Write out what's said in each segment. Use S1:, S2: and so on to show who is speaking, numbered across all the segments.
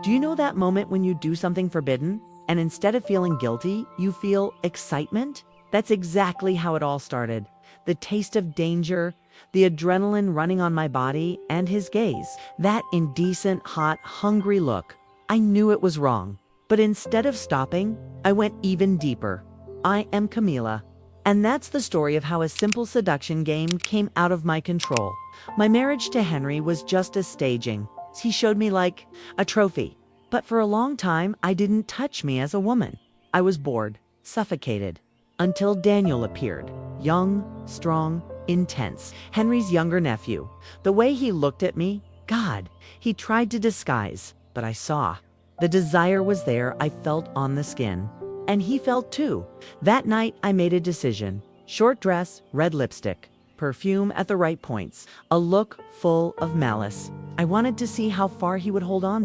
S1: Do you know that moment when you do something forbidden, and instead of feeling guilty, you feel excitement? That's exactly how it all started. The taste of danger, the adrenaline running on my body, and his gaze. That indecent, hot, hungry look. I knew it was wrong. But instead of stopping, I went even deeper. I am Camila. And that's the story of how a simple seduction game came out of my control. My marriage to Henry was just a staging. He showed me like a trophy. But for a long time, I didn't touch me as a woman. I was bored, suffocated, until Daniel appeared. Young, strong, intense. Henry's younger nephew. The way he looked at me, God, he tried to disguise, but I saw. The desire was there, I felt on the skin. And he felt too. That night, I made a decision. Short dress, red lipstick, perfume at the right points, a look full of malice. I wanted to see how far he would hold on.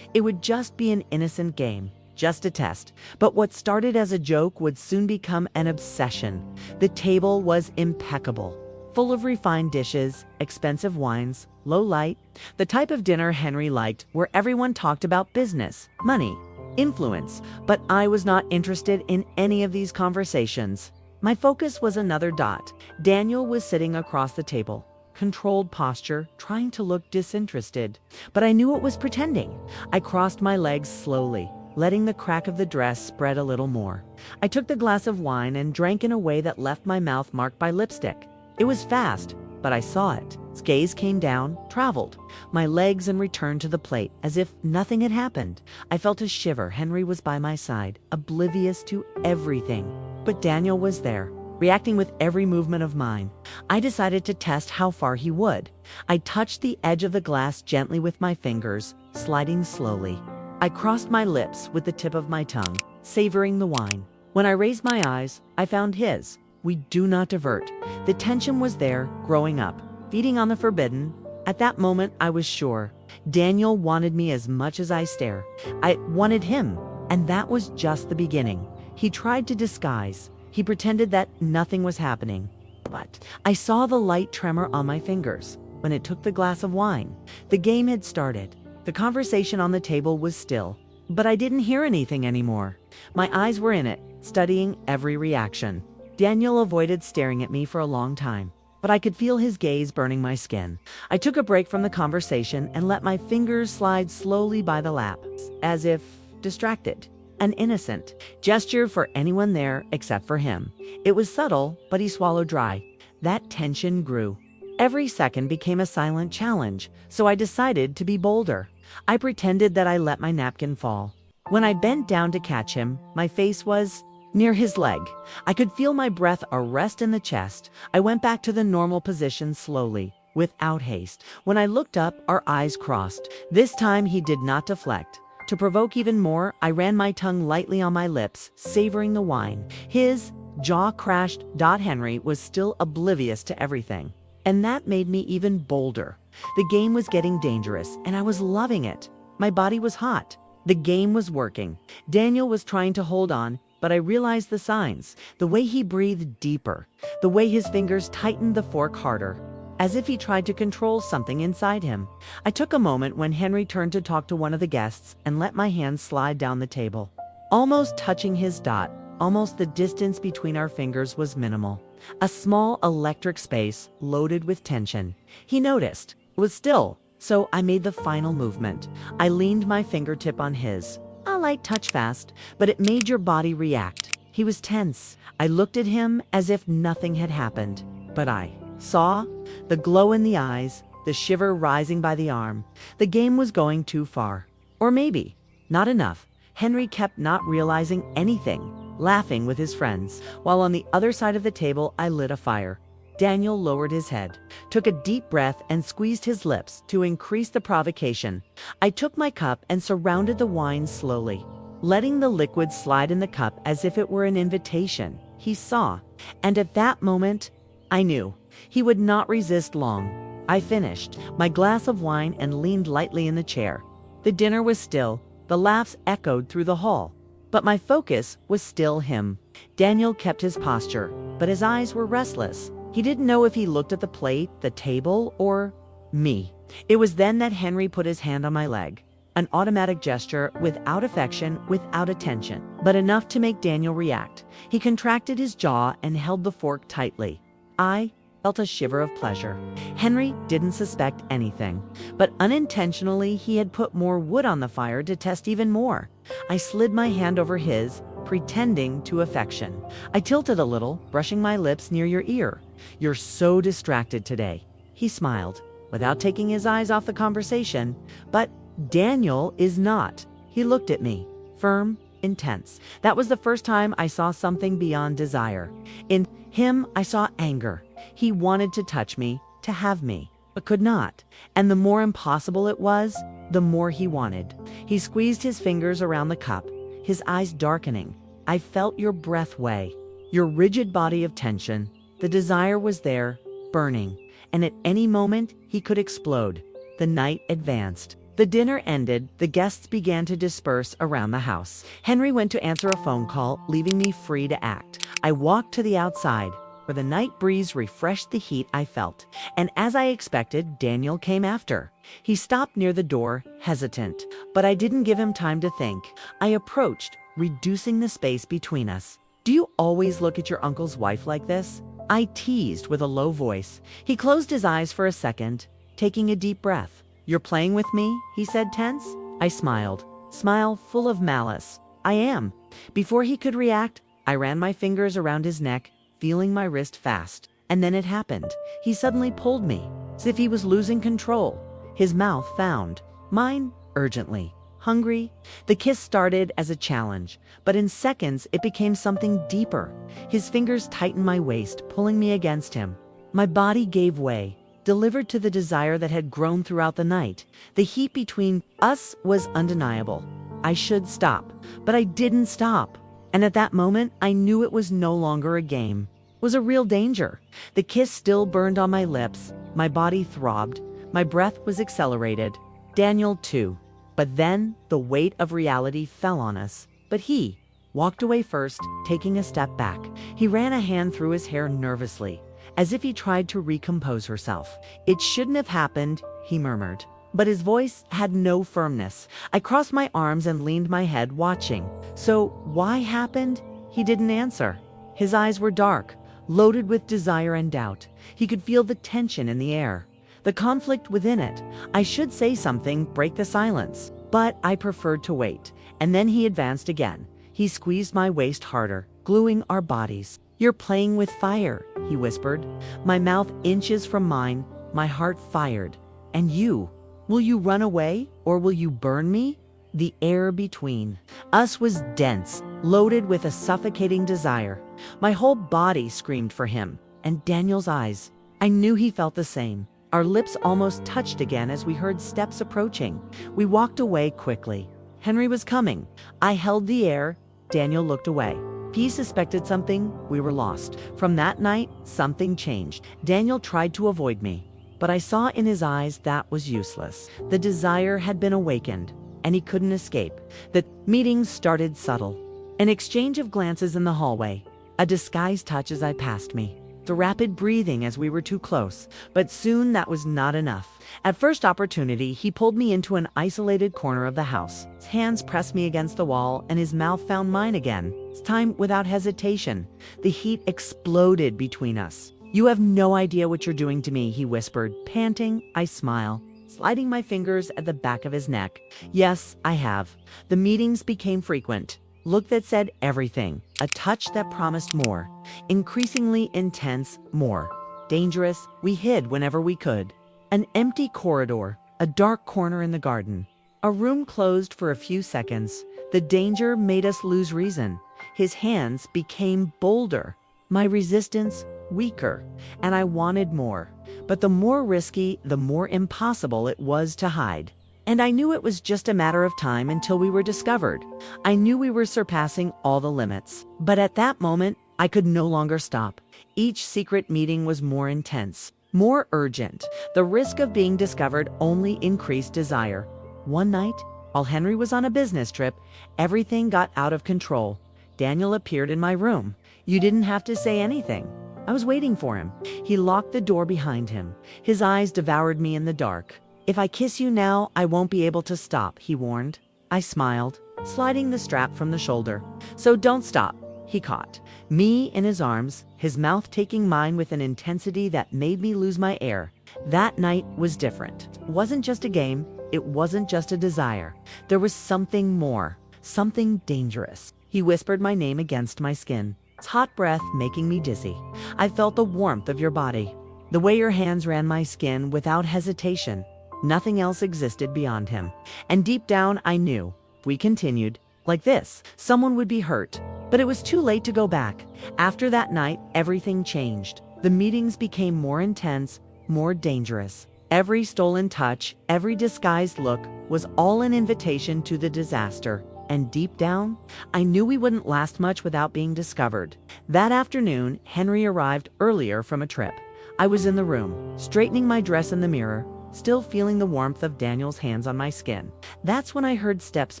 S1: It would just be an innocent game, just a test. But what started as a joke would soon become an obsession. The table was impeccable, full of refined dishes, expensive wines, low light, the type of dinner Henry liked where everyone talked about business, money, influence. But I was not interested in any of these conversations. My focus was another dot. Daniel was sitting across the table, controlled posture, trying to look disinterested. But I knew it was pretending. I crossed my legs slowly, letting the crack of the dress spread a little more. I took the glass of wine and drank in a way that left my mouth marked by lipstick. It was fast, but I saw it. His gaze came down, traveled my legs, and returned to the plate as if nothing had happened. I felt a shiver. Henry was by my side, oblivious to everything. But Daniel was there, reacting with every movement of mine. I decided to test how far he would. I touched the edge of the glass gently with my fingers, sliding slowly. I crossed my lips with the tip of my tongue, savoring the wine. When I raised my eyes, I found his. We do not divert. The tension was there, growing up, feeding on the forbidden. At that moment, I was sure. Daniel wanted me as much as I stare. I wanted him, and that was just the beginning. He tried to disguise. He pretended that nothing was happening. But I saw the light tremor on my fingers when it took the glass of wine. The game had started. The conversation on the table was still, but I didn't hear anything anymore. My eyes were in it, studying every reaction. Daniel avoided staring at me for a long time, but I could feel his gaze burning my skin. I took a break from the conversation and let my fingers slide slowly by the lap, as if distracted. An innocent gesture for anyone there except for him. It was subtle, but he swallowed dry. That tension grew. Every second became a silent challenge, so I decided to be bolder. I pretended that I let my napkin fall. When I bent down to catch him, my face was near his leg. I could feel my breath arrest in the chest. I went back to the normal position slowly, without haste. When I looked up, our eyes crossed. This time he did not deflect. To provoke even more, I ran my tongue lightly on my lips, savoring the wine. His jaw crashed. Henry was still oblivious to everything. And that made me even bolder. The game was getting dangerous, and I was loving it. My body was hot. The game was working. Daniel was trying to hold on, but I realized the signs. The way he breathed deeper. The way his fingers tightened the fork harder, as if he tried to control something inside him. I took a moment when Henry turned to talk to one of the guests and let my hand slide down the table, almost touching his dot. Almost the distance between our fingers was minimal. A small electric space loaded with tension. He noticed. It was still, so I made the final movement. I leaned my fingertip on his. A light touch fast, but it made your body react. He was tense. I looked at him as if nothing had happened, but I saw the glow in the eyes, the shiver rising by the arm. The game was going too far. Or maybe not enough. Henry kept not realizing anything, laughing with his friends, while on the other side of the table I lit a fire. Daniel lowered his head, took a deep breath, and squeezed his lips to increase the provocation. I took my cup and surrounded the wine slowly, letting the liquid slide in the cup as if it were an invitation. He saw, and at that moment, I knew he would not resist long. I finished my glass of wine and leaned lightly in the chair. The dinner was still. The laughs echoed through the hall, but my focus was still him. Daniel kept his posture, but his eyes were restless. He didn't know if he looked at the plate, the table, or me. It was then that Henry put his hand on my leg. an automatic gesture without affection, without attention, but enough to make Daniel react. He contracted his jaw and held the fork tightly. I felt a shiver of pleasure. Henry didn't suspect anything, but unintentionally he had put more wood on the fire to test even more. I slid my hand over his, pretending to affection. I tilted a little, brushing my lips near your ear. "You're so distracted today." He smiled, without taking his eyes off the conversation. But Daniel is not. He looked at me, firm, intense. That was the first time I saw something beyond desire. In him, I saw anger. He wanted to touch me, to have me, but could not. And the more impossible it was, the more he wanted. He squeezed his fingers around the cup, his eyes darkening. I felt your breath weigh, your rigid body of tension. The desire was there, burning, and at any moment he could explode. The night advanced. The dinner ended, the guests began to disperse around the house. Henry went to answer a phone call, leaving me free to act. I walked to the outside, where the night breeze refreshed the heat I felt. And as I expected, Daniel came after. He stopped near the door, hesitant, but I didn't give him time to think. I approached, reducing the space between us. "Do you always look at your uncle's wife like this?" I teased with a low voice. He closed his eyes for a second, taking a deep breath. "You're playing with me?" he said, tense. I smiled, smile full of malice. "I am." Before he could react, I ran my fingers around his neck, feeling my wrist fast. And then it happened. He suddenly pulled me, as if he was losing control. His mouth found mine urgently. Hungry? The kiss started as a challenge, but in seconds it became something deeper. His fingers tightened my waist, pulling me against him. My body gave way, delivered to the desire that had grown throughout the night. The heat between us was undeniable. I should stop, but I didn't stop. And at that moment, I knew it was no longer a game. It was a real danger. The kiss still burned on my lips. My body throbbed. My breath was accelerated. Daniel, too. But then the weight of reality fell on us. But he walked away first, taking a step back. He ran a hand through his hair nervously, as if he tried to recompose herself. "It shouldn't have happened," he murmured. But his voice had no firmness. I crossed my arms and leaned my head, watching. "So why happened?" He didn't answer. His eyes were dark, loaded with desire and doubt. He could feel the tension in the air, the conflict within it. I should say something, break the silence. But I preferred to wait. And then he advanced again. He squeezed my waist harder, gluing our bodies. "You're playing with fire," he whispered. My mouth inches from mine, my heart fired. "And you? Will you run away, or will you burn me?" The air between us was dense, loaded with a suffocating desire. My whole body screamed for him, and Daniel's eyes. I knew he felt the same. Our lips almost touched again as we heard steps approaching. We walked away quickly. Henry was coming. I held the air. Daniel looked away. He suspected something. We were lost. From that night, something changed. Daniel tried to avoid me, but I saw in his eyes that was useless. The desire had been awakened, and he couldn't escape. The meeting started subtle. An exchange of glances in the hallway, a disguised touch as I passed me, the rapid breathing as we were too close. But soon that was not enough. At first opportunity, he pulled me into an isolated corner of the house. His hands pressed me against the wall, and his mouth found mine again, this time without hesitation. The heat exploded between us. "You have no idea what you're doing to me," he whispered, panting. I smiled, sliding my fingers at the back of his neck. "Yes, I have." The meetings became frequent. Look that said everything. A touch that promised more. Increasingly intense, more. Dangerous, we hid whenever we could. An empty corridor, a dark corner in the garden. A room closed for a few seconds. The danger made us lose reason. His hands became bolder. My resistance weaker, and I wanted more. But the more risky, the more impossible it was to hide. And I knew it was just a matter of time until we were discovered. I knew we were surpassing all the limits. But at that moment, I could no longer stop. Each secret meeting was more intense, more urgent. The risk of being discovered only increased desire. One night, while Henry was on a business trip, everything got out of control. Daniel appeared in my room. You didn't have to say anything. I was waiting for him. He locked the door behind him. His eyes devoured me in the dark. If I kiss you now, I won't be able to stop, he warned. I smiled, sliding the strap from the shoulder. So don't stop, he caught me in his arms, his mouth taking mine with an intensity that made me lose my air. That night was different. It wasn't just a game, it wasn't just a desire. There was something more, something dangerous. He whispered my name against my skin, his hot breath making me dizzy. I felt the warmth of your body, the way your hands ran my skin without hesitation. Nothing else existed beyond him. And deep down, I knew, if we continued like this, someone would be hurt. But it was too late to go back. After that night, everything changed. The meetings became more intense, more dangerous. Every stolen touch, every disguised look was all an invitation to the disaster. And deep down, I knew we wouldn't last much without being discovered. That afternoon, Henry arrived earlier from a trip. I was in the room, straightening my dress in the mirror, still feeling the warmth of Daniel's hands on my skin. That's when I heard steps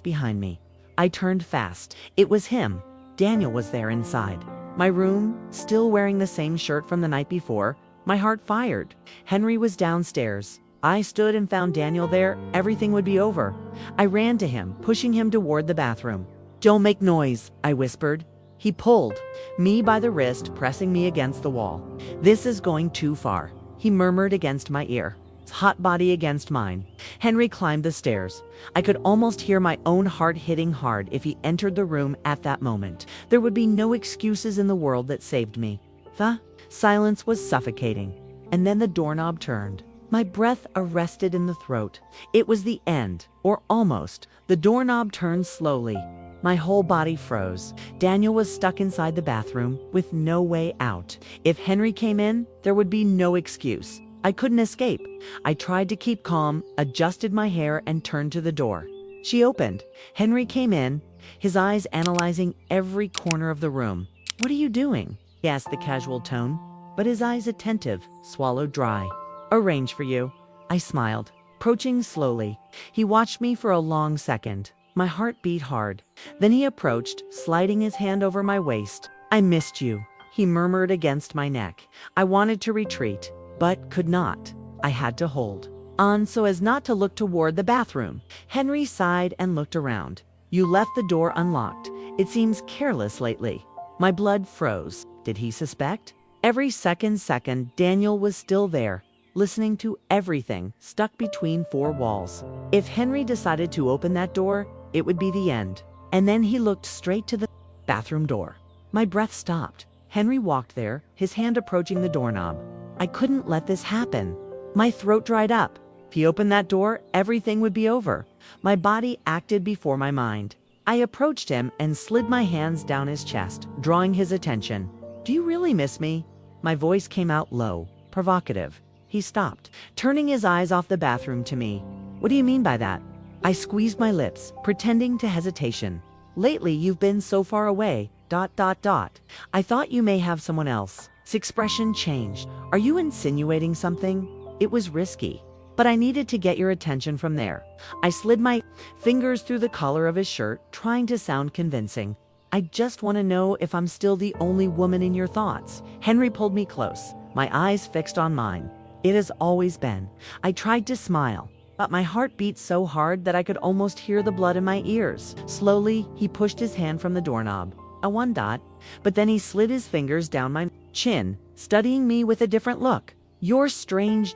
S1: behind me. I turned fast. It was him. Daniel was there inside my room, still wearing the same shirt from the night before. My heart fired. Henry was downstairs. I stood and found Daniel there. Everything would be over. I ran to him, pushing him toward the bathroom. "Don't make noise," I whispered. He pulled me by the wrist, pressing me against the wall. "This is going too far," he murmured against my ear, his hot body against mine. Henry climbed the stairs. I could almost hear my own heart hitting hard if he entered the room at that moment. There would be no excuses in the world that saved me. The silence was suffocating. And then the doorknob turned. My breath arrested in the throat. It was the end, or almost. The doorknob turned slowly. My whole body froze. Daniel was stuck inside the bathroom with no way out. If Henry came in, there would be no excuse. I couldn't escape. I tried to keep calm, adjusted my hair, and turned to the door. She opened. Henry came in, his eyes analyzing every corner of the room. "What are you doing?" he asked the casual tone, but his eyes attentive, swallowed dry. "Arrange for you." I smiled, approaching slowly. He watched me for a long second. My heart beat hard. Then he approached, sliding his hand over my waist. "I missed you," he murmured against my neck. I wanted to retreat, but could not. I had to hold on so as not to look toward the bathroom. Henry sighed and looked around. "You left the door unlocked. It seems careless lately." My blood froze. Did he suspect? Every second, Daniel was still there, listening to everything, stuck between four walls. If Henry decided to open that door, it would be the end. And then he looked straight to the bathroom door. My breath stopped. Henry walked there, his hand approaching the doorknob. I couldn't let this happen. My throat dried up. If he opened that door, everything would be over. My body acted before my mind. I approached him and slid my hands down his chest, drawing his attention. "Do you really miss me?" My voice came out low, provocative. He stopped, turning his eyes off the bathroom to me. "What do you mean by that?" I squeezed my lips, pretending to hesitation. "Lately, you've been so far away, ... I thought you may have someone else." His expression changed. "Are you insinuating something?" It was risky, but I needed to get your attention from there. I slid my fingers through the collar of his shirt, trying to sound convincing. "I just want to know if I'm still the only woman in your thoughts." Henry pulled me close, my eyes fixed on mine. "It has always been." I tried to smile, but my heart beat so hard that I could almost hear the blood in my ears. Slowly, he pushed his hand from the doorknob. A one dot, but then he slid his fingers down my chin, studying me with a different look. "You're strange ...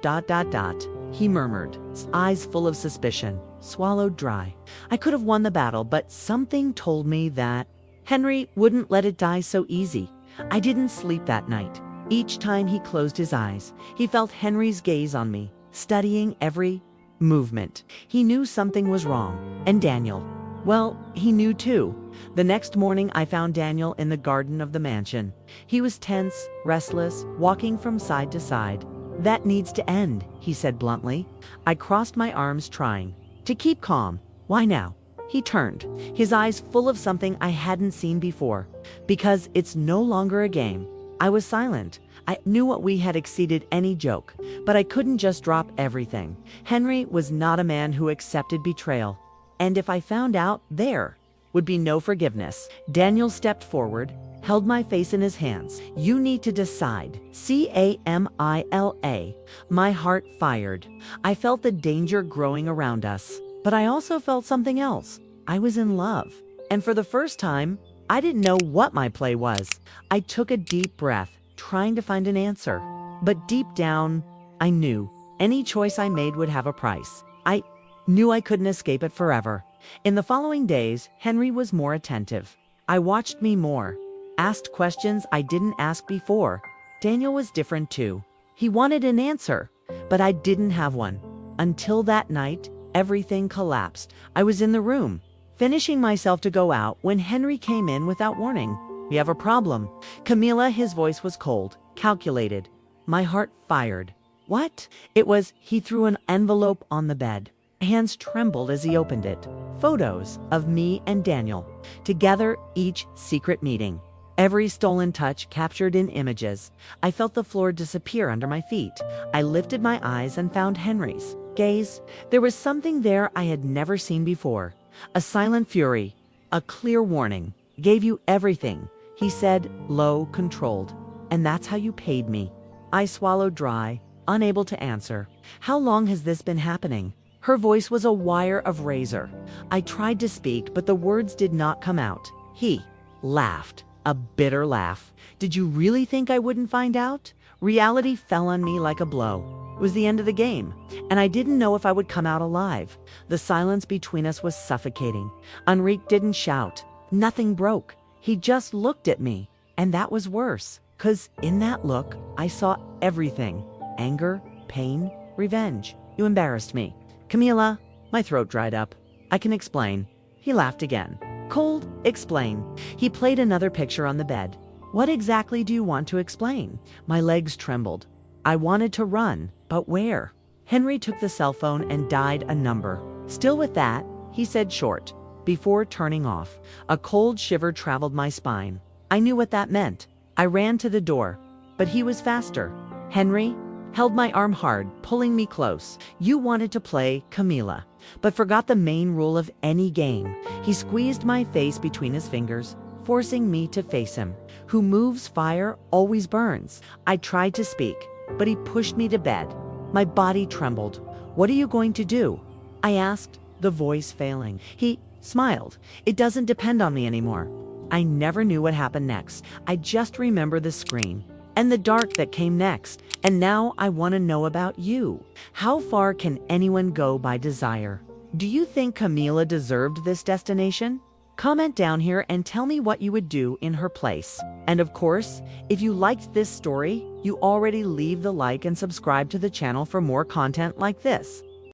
S1: he murmured, his eyes full of suspicion, swallowed dry. I could have won the battle, but something told me that Henry wouldn't let it die so easy. I didn't sleep that night. Each time he closed his eyes, he felt Henry's gaze on me, studying every movement. He knew something was wrong. And Daniel, well, he knew too. The next morning, I found Daniel in the garden of the mansion. He was tense, restless, walking from side to side. "That needs to end," he said bluntly. I crossed my arms, trying to keep calm. "Why now?" He turned, his eyes full of something I hadn't seen before. "Because it's no longer a game." I was silent. I knew what we had exceeded any joke, but I couldn't just drop everything. Henry was not a man who accepted betrayal. And if I found out, there would be no forgiveness. Daniel stepped forward, held my face in his hands. "You need to decide. Camila." My heart fired. I felt the danger growing around us. But I also felt something else. I was in love. And for the first time, I didn't know what my play was. I took a deep breath, trying to find an answer. But deep down, I knew any choice I made would have a price. I knew I couldn't escape it forever. In the following days, Henry was more attentive. I watched me more, asked questions I didn't ask before. Daniel was different too. He wanted an answer, but I didn't have one. Until that night, everything collapsed. I was in the room, finishing myself to go out when Henry came in without warning. "We have a problem." Camila, his voice was cold, calculated. My heart fired. "What?" It was, he threw an envelope on the bed. Hands trembled as he opened it. Photos of me and Daniel, together, each secret meeting. Every stolen touch captured in images. I felt the floor disappear under my feet. I lifted my eyes and found Henry's gaze. There was something there I had never seen before. A silent fury, a clear warning. "Gave you everything," he said, low, controlled. "And that's how you paid me." I swallowed dry, unable to answer. "How long has this been happening?" Her voice was a wire of razor. I tried to speak, but the words did not come out. He laughed, a bitter laugh. "Did you really think I wouldn't find out?" Reality fell on me like a blow. It was the end of the game, and I didn't know if I would come out alive. The silence between us was suffocating. Enrique didn't shout. Nothing broke. He just looked at me, and that was worse, 'cause in that look, I saw everything. Anger, pain, revenge. "You embarrassed me." "Camila," my throat dried up. "I can explain." He laughed again. "Cold, explain." He played another picture on the bed. "What exactly do you want to explain?" My legs trembled. I wanted to run, but where? Henry took the cell phone and dialed a number. "Still with that?" he said short, before turning off. A cold shiver traveled my spine. I knew what that meant. I ran to the door, but he was faster. Henry held my arm hard, pulling me close. "You wanted to play Camila, but forgot the main rule of any game." He squeezed my face between his fingers, forcing me to face him. "Who moves fire always burns." I tried to speak, but he pushed me to bed. My body trembled. "What are you going to do?" I asked, the voice failing. He smiled. "It doesn't depend on me anymore." I never knew what happened next. I just remember the scream and the dark that came next. And now I want to know about you. How far can anyone go by desire? Do you think Camila deserved this destination? Comment down here and tell me what you would do in her place. And of course, if you liked this story, you already leave the like and subscribe to the channel for more content like this.